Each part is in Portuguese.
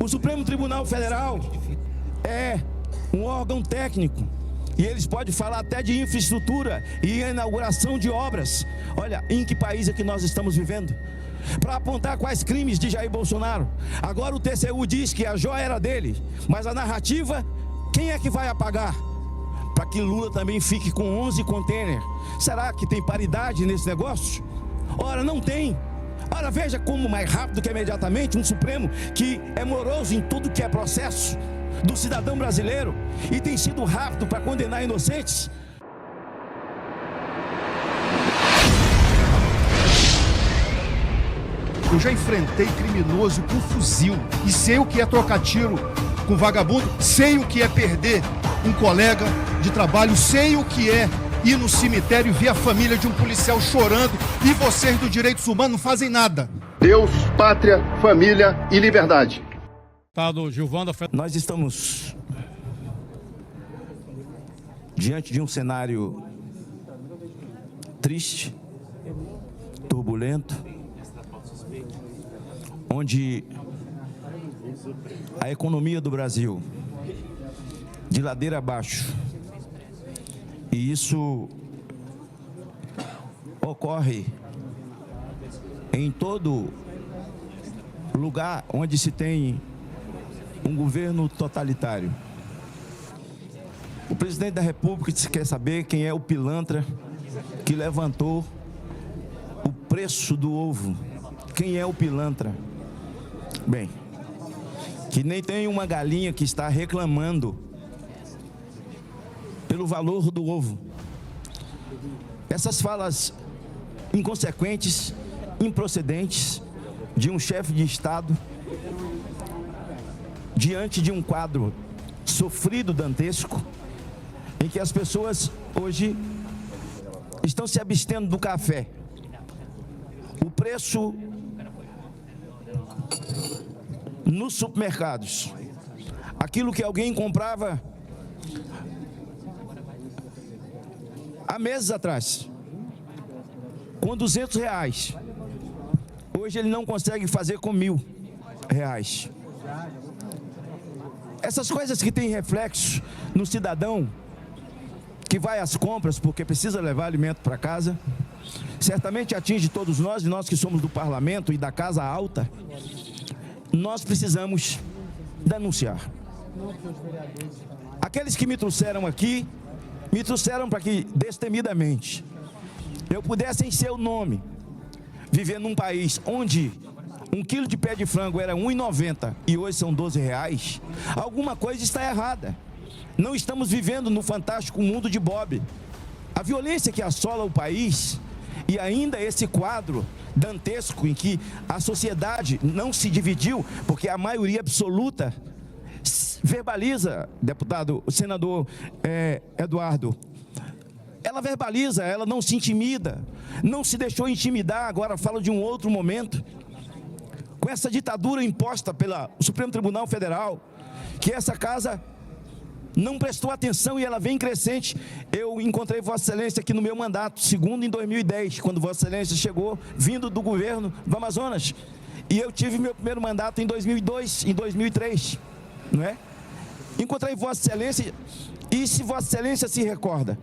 O Supremo Tribunal Federal é um órgão técnico e eles podem falar até de infraestrutura e inauguração de obras. Olha, em que país é que nós estamos vivendo? Para apontar quais crimes de Jair Bolsonaro. Agora o TCU diz que a joia era dele, mas a narrativa, quem é que vai apagar? Para que Lula também fique com 11 containers. Será que tem paridade nesse negócio? Ora, não tem. Ora, veja como mais rápido que imediatamente um Supremo que é moroso em tudo que é processo do cidadão brasileiro e tem sido rápido para condenar inocentes. Eu já enfrentei criminoso com fuzil e sei o que é trocar tiro com vagabundo, sei o que é perder um colega de trabalho, sei o que é ir no cemitério e ver a família de um policial chorando e vocês do Direitos Humanos não fazem nada. Deus, pátria, família e liberdade. Nós estamos diante de um cenário triste, turbulento, onde a economia do Brasil de ladeira abaixo, e isso ocorre em todo lugar onde se tem um governo totalitário. O presidente da República quer saber quem é o pilantra que levantou o preço do ovo. Quem é o pilantra? Bem, que nem tem uma galinha que está reclamando pelo valor do ovo. Essas falas inconsequentes, improcedentes de um chefe de Estado diante de um quadro sofrido, dantesco, em que as pessoas hoje estão se abstendo do café. O preço nos supermercados, aquilo que alguém comprava há meses atrás, com R$200, hoje ele não consegue fazer com R$1.000. Essas coisas que têm reflexo no cidadão que vai às compras porque precisa levar alimento para casa, certamente atinge todos nós, e nós que somos do parlamento e da casa alta, nós precisamos denunciar. Aqueles que me trouxeram aqui, me trouxeram para que, destemidamente, eu pudesse, em seu nome, viver num país onde um quilo de pé de frango era R$1,90 e hoje são R$12, alguma coisa está errada. Não estamos vivendo no fantástico mundo de Bob. A violência que assola o país e ainda esse quadro dantesco em que a sociedade não se dividiu, porque a maioria absoluta verbaliza, deputado, o senador Eduardo, ela verbaliza, ela não se intimida, não se deixou intimidar, agora fala de um outro momento. Com essa ditadura imposta pelo Supremo Tribunal Federal, que essa casa não prestou atenção e ela vem crescente. Eu encontrei Vossa Excelência aqui no meu mandato, segundo em 2010, quando Vossa Excelência chegou, vindo do governo do Amazonas. E eu tive meu primeiro mandato em 2002, em 2003, não é? Encontrei Vossa Excelência, e se Vossa Excelência se recorda,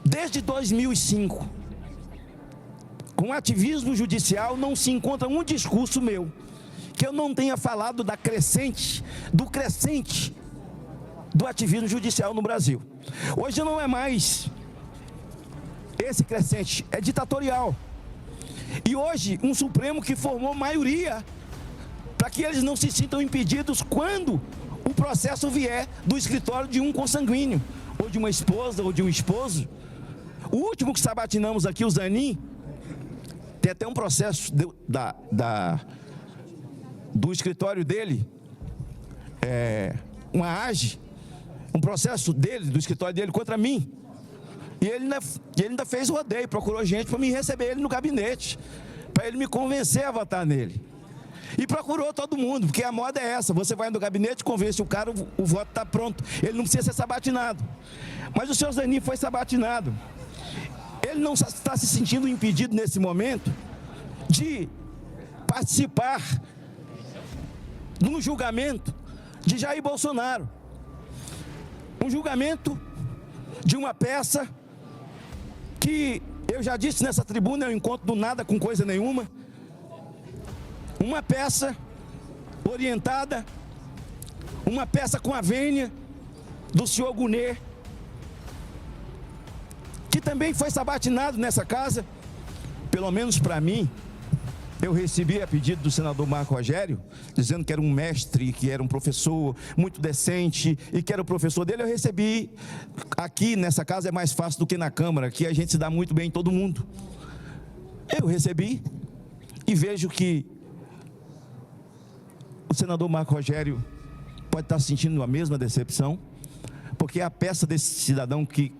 desde 2005, com ativismo judicial, não se encontra um discurso meu que eu não tenha falado do crescente do ativismo judicial no Brasil. Hoje não é mais esse crescente, é ditatorial. E hoje um Supremo que formou maioria para que eles não se sintam impedidos quando o processo vier do escritório de um consanguíneo, ou de uma esposa, ou de um esposo. O último que sabatinamos aqui, o Zanin, tem até um processo do escritório dele, uma AGE, um processo dele, do escritório dele contra mim. E ele ainda fez o rodeio, procurou gente para me receber ele no gabinete, para ele me convencer a votar nele. E procurou todo mundo, porque a moda é essa, você vai no gabinete, convence o cara, o voto está pronto, ele não precisa ser sabatinado. Mas o senhor Zanin foi sabatinado. Ele não está se sentindo impedido nesse momento de participar no julgamento de Jair Bolsonaro. Um julgamento de uma peça que eu já disse nessa tribuna, eu encontro do nada com coisa nenhuma. Uma peça orientada, uma peça com a vênia do senhor Gunê, que também foi sabatinado nessa casa. Pelo menos para mim, eu recebi a pedido do senador Marco Rogério, dizendo que era um mestre, que era um professor muito decente e que era o professor dele. Eu recebi. Aqui nessa casa é mais fácil do que na Câmara, aqui a gente se dá muito bem todo mundo. Eu recebi e vejo que o senador Marco Rogério pode estar sentindo a mesma decepção, porque a peça desse cidadão que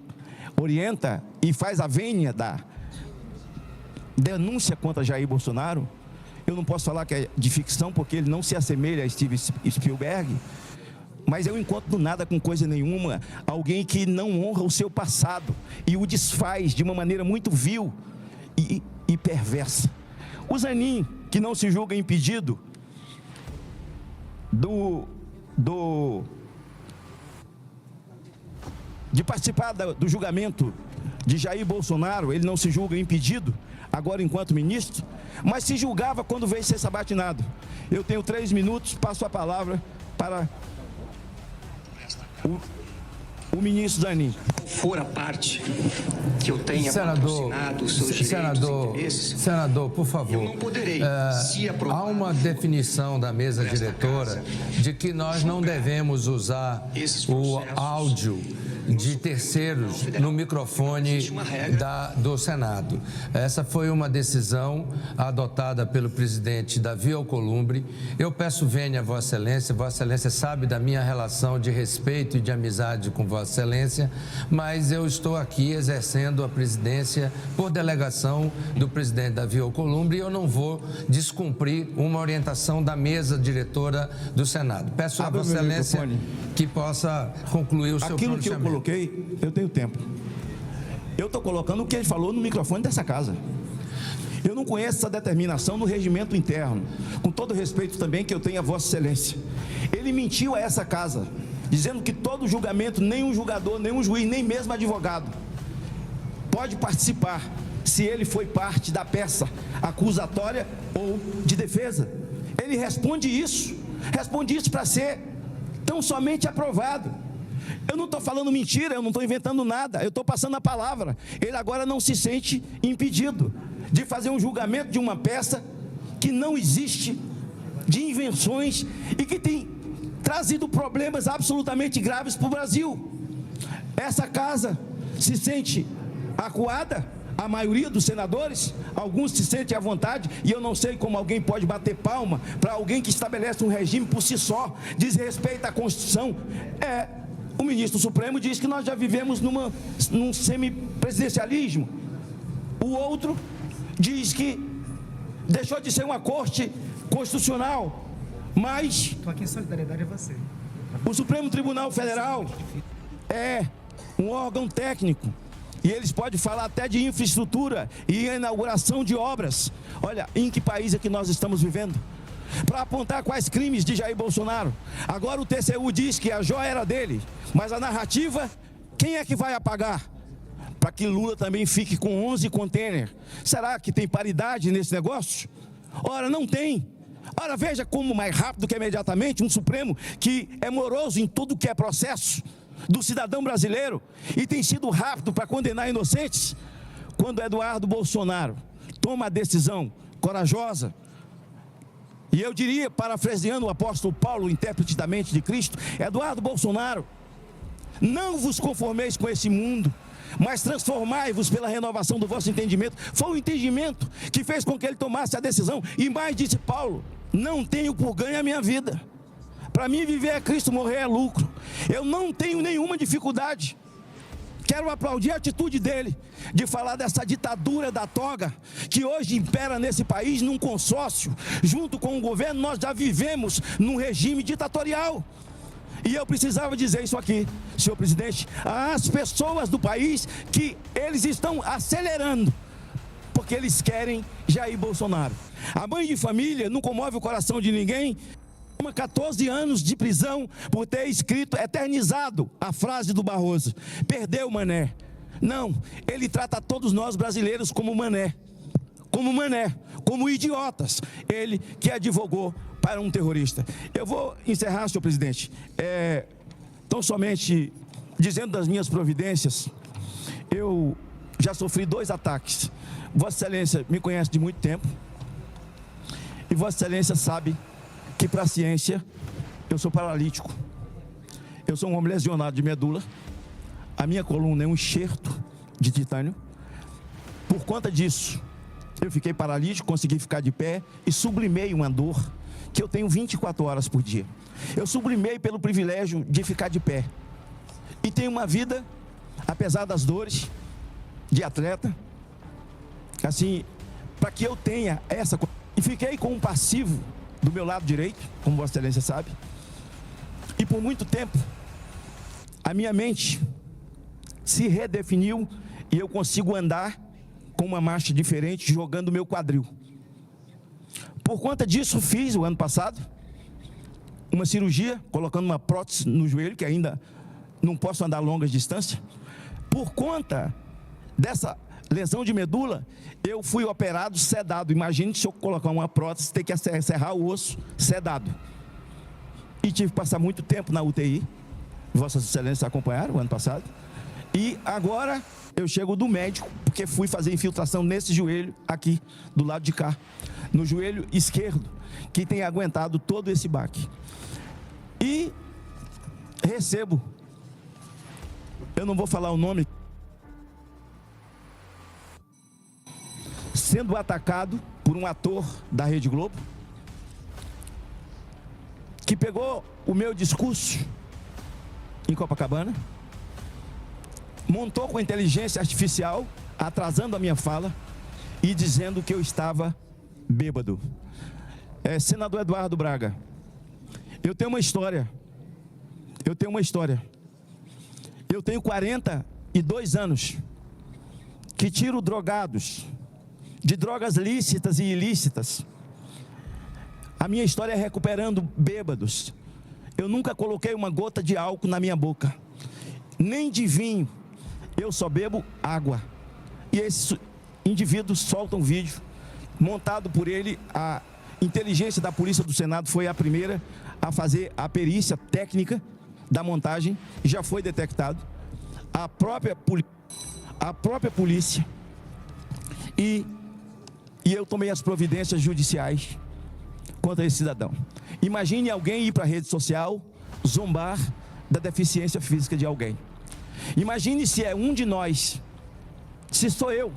orienta e faz a vênia da denúncia contra Jair Bolsonaro, eu não posso falar que é de ficção, porque ele não se assemelha a Steven Spielberg, mas eu encontro do nada com coisa nenhuma alguém que não honra o seu passado e o desfaz de uma maneira muito vil e perversa. O Zanin, que não se julga impedido de participar do julgamento de Jair Bolsonaro, ele não se julga impedido agora enquanto ministro, mas se julgava quando veio ser sabatinado. Eu tenho 3 minutos, passo a palavra para o ministro Zanin. Qual for a parte que eu tenha patrocinado os seus direitos e interesses, senador, por favor, eu não poderei, se aprovar, há uma definição da mesa diretora de que nós não devemos usar o áudio de terceiros no microfone do Senado. Essa foi uma decisão adotada pelo presidente Davi Alcolumbre. Eu peço vênia a Vossa Excelência sabe da minha relação de respeito e de amizade com Vossa Excelência, mas eu estou aqui exercendo a presidência por delegação do presidente Davi Alcolumbre e eu não vou descumprir uma orientação da mesa diretora do Senado. Peço a Vossa Excelência que possa concluir o seu pronunciamento. Aquilo que eu coloquei, eu tenho tempo. Eu estou colocando o que ele falou no microfone dessa casa. Eu não conheço essa determinação no regimento interno, com todo o respeito também que eu tenho a Vossa Excelência. Ele mentiu a essa casa, dizendo que todo julgamento, nenhum julgador, nenhum juiz, nem mesmo advogado pode participar se ele foi parte da peça acusatória ou de defesa. Ele responde isso para ser tão somente aprovado. Eu não estou falando mentira, eu não estou inventando nada, eu estou passando a palavra. Ele agora não se sente impedido de fazer um julgamento de uma peça que não existe, de invenções e que tem trazido problemas absolutamente graves para o Brasil. Essa casa se sente acuada, a maioria dos senadores, alguns se sentem à vontade, e eu não sei como alguém pode bater palma para alguém que estabelece um regime por si só, diz respeito à Constituição. O ministro Supremo diz que nós já vivemos num semipresidencialismo. O outro diz que deixou de ser uma corte constitucional, mas estou aqui em solidariedade a você. O Supremo Tribunal Federal é um órgão técnico e eles podem falar até de infraestrutura e inauguração de obras. Olha, em que país é que nós estamos vivendo? Para apontar quais crimes de Jair Bolsonaro. Agora o TCU diz que a joia era dele, mas a narrativa, quem é que vai apagar? Para que Lula também fique com 11 containers. Será que tem paridade nesse negócio? Ora, não tem. Ora, veja como mais rápido que imediatamente um Supremo que é moroso em tudo que é processo do cidadão brasileiro e tem sido rápido para condenar inocentes, quando Eduardo Bolsonaro toma a decisão corajosa. E eu diria, parafraseando o apóstolo Paulo, intérprete da mente de Cristo: Eduardo Bolsonaro, não vos conformeis com esse mundo, mas transformai-vos pela renovação do vosso entendimento. Foi o entendimento que fez com que ele tomasse a decisão. E mais, disse Paulo: não tenho por ganho a minha vida. Para mim viver é Cristo, morrer é lucro. Eu não tenho nenhuma dificuldade. Quero aplaudir a atitude dele de falar dessa ditadura da toga que hoje impera nesse país, num consórcio, junto com o governo. Nós já vivemos num regime ditatorial. E eu precisava dizer isso aqui, senhor presidente, às pessoas do país, que eles estão acelerando, porque eles querem Jair Bolsonaro. A mãe de família não comove o coração de ninguém 14 anos de prisão por ter escrito, eternizado a frase do Barroso: perdeu Mané. Não, ele trata todos nós brasileiros como Mané, como idiotas. Ele que advogou para um terrorista. Eu vou encerrar, senhor presidente, tão somente dizendo das minhas providências. Eu já sofri 2 ataques. Vossa Excelência me conhece de muito tempo e Vossa Excelência sabe que para a ciência eu sou paralítico. Eu sou um homem lesionado de medula. A minha coluna é um enxerto de titânio. Por conta disso, eu fiquei paralítico, consegui ficar de pé e sublimei uma dor que eu tenho 24 horas por dia. Eu sublimei pelo privilégio de ficar de pé. E tenho uma vida, apesar das dores, de atleta, assim, para que eu tenha essa... E fiquei com um passivo do meu lado direito, como Vossa Excelência sabe. E por muito tempo, a minha mente se redefiniu e eu consigo andar com uma marcha diferente, jogando o meu quadril. Por conta disso, fiz o ano passado uma cirurgia, colocando uma prótese no joelho, que ainda não posso andar longas distâncias. Por conta dessa lesão de medula, eu fui operado sedado. Imagine se eu colocar uma prótese, ter que serrar o osso sedado. E tive que passar muito tempo na UTI. Vossas Excelências acompanharam o ano passado. E agora eu chego do médico, porque fui fazer infiltração nesse joelho aqui, do lado de cá, no joelho esquerdo, que tem aguentado todo esse baque. E recebo, eu não vou falar o nome, sendo atacado por um ator da Rede Globo, que pegou o meu discurso em Copacabana, montou com inteligência artificial, atrasando a minha fala e dizendo que eu estava bêbado. Senador Eduardo Braga, eu tenho uma história. Eu tenho 42 anos que tiro drogados de drogas lícitas e ilícitas. A minha história é recuperando bêbados. Eu nunca coloquei uma gota de álcool na minha boca, nem de vinho. Eu só bebo água. E esses indivíduos soltam um vídeo montado por ele. A inteligência da Polícia do Senado foi a primeira a fazer a perícia técnica da montagem. Já foi detectado. A própria polícia. E eu tomei as providências judiciais contra esse cidadão. Imagine alguém ir para a rede social zombar da deficiência física de alguém. Imagine se é um de nós, se sou eu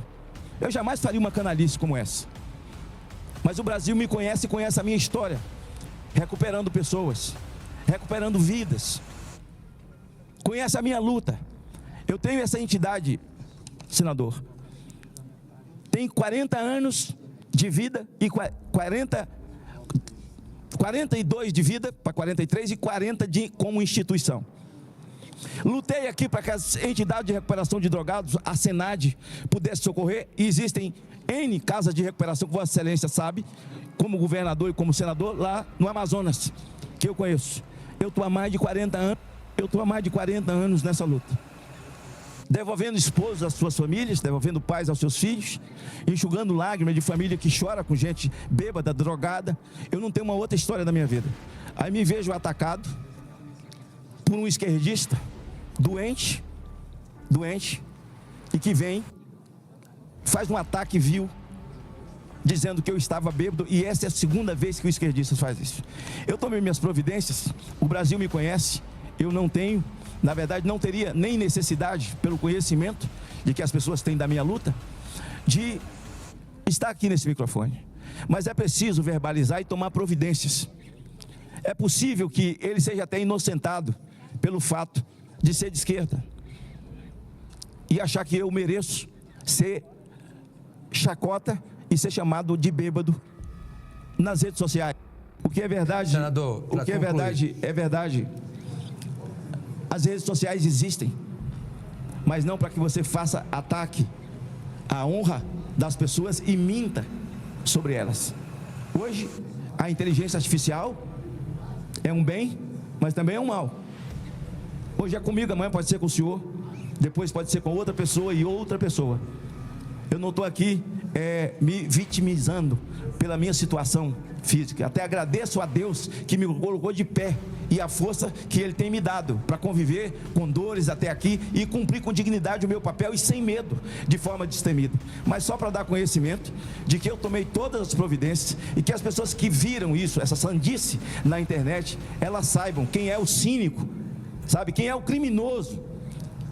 jamais faria uma canalice como essa. Mas o Brasil me conhece e conhece a minha história, recuperando pessoas, recuperando vidas, conhece a minha luta. Eu tenho essa entidade, senador, tem 40 anos de vida e 42 de vida para 43 e 40 como instituição. Lutei aqui para que as entidades de recuperação de drogados, a Senad, pudesse socorrer. E existem N casas de recuperação que Vossa Excelência sabe, como governador e como senador, lá no Amazonas, que eu conheço. Eu estou há mais de 40 anos nessa luta. Devolvendo esposos às suas famílias, devolvendo pais aos seus filhos, enxugando lágrimas de família que chora com gente bêbada, drogada. Eu não tenho uma outra história da minha vida. Aí me vejo atacado por um esquerdista doente, e que vem, faz um ataque vil, dizendo que eu estava bêbado, e essa é a segunda vez que o esquerdista faz isso. Eu tomei minhas providências, o Brasil me conhece, eu não tenho, na verdade não teria nem necessidade, pelo conhecimento de que as pessoas têm da minha luta, de estar aqui nesse microfone. Mas é preciso verbalizar e tomar providências. É possível que ele seja até inocentado pelo fato de ser de esquerda e achar que eu mereço ser chacota e ser chamado de bêbado nas redes sociais. O que é verdade, senador, o que é verdade, é verdade. As redes sociais existem, mas não para que você faça ataque à honra das pessoas e minta sobre elas. Hoje, a inteligência artificial é um bem, mas também é um mal. Hoje é comigo, amanhã pode ser com o senhor, depois pode ser com outra pessoa e outra pessoa. Eu não estou aqui me vitimizando pela minha situação física. Até agradeço a Deus que me colocou de pé e a força que Ele tem me dado para conviver com dores até aqui e cumprir com dignidade o meu papel e sem medo, de forma destemida. Mas só para dar conhecimento de que eu tomei todas as providências e que as pessoas que viram isso, essa sandice na internet, elas saibam quem é o cínico, sabe, quem é o criminoso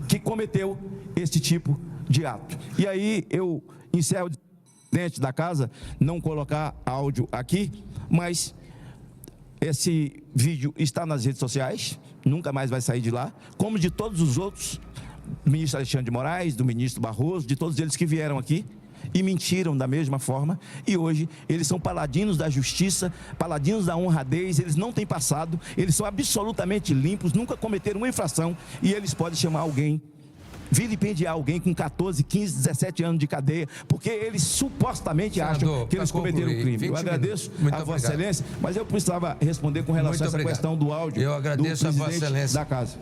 que cometeu esse tipo de ato. E aí eu encerro dentro da casa, não colocar áudio aqui, mas esse vídeo está nas redes sociais, nunca mais vai sair de lá, como de todos os outros, do ministro Alexandre de Moraes, do ministro Barroso, de todos eles que vieram aqui e mentiram da mesma forma, e hoje eles são paladinos da justiça, paladinos da honradez, eles não têm passado, eles são absolutamente limpos, nunca cometeram uma infração, e eles podem chamar alguém, vilipendiar alguém com 14, 15, 17 anos de cadeia, porque eles supostamente acham que eles cometeram um crime. Eu agradeço a Vossa Excelência, mas eu precisava responder com relação a essa questão do áudio. Eu agradeço do a Vossa presidente Excelência da casa.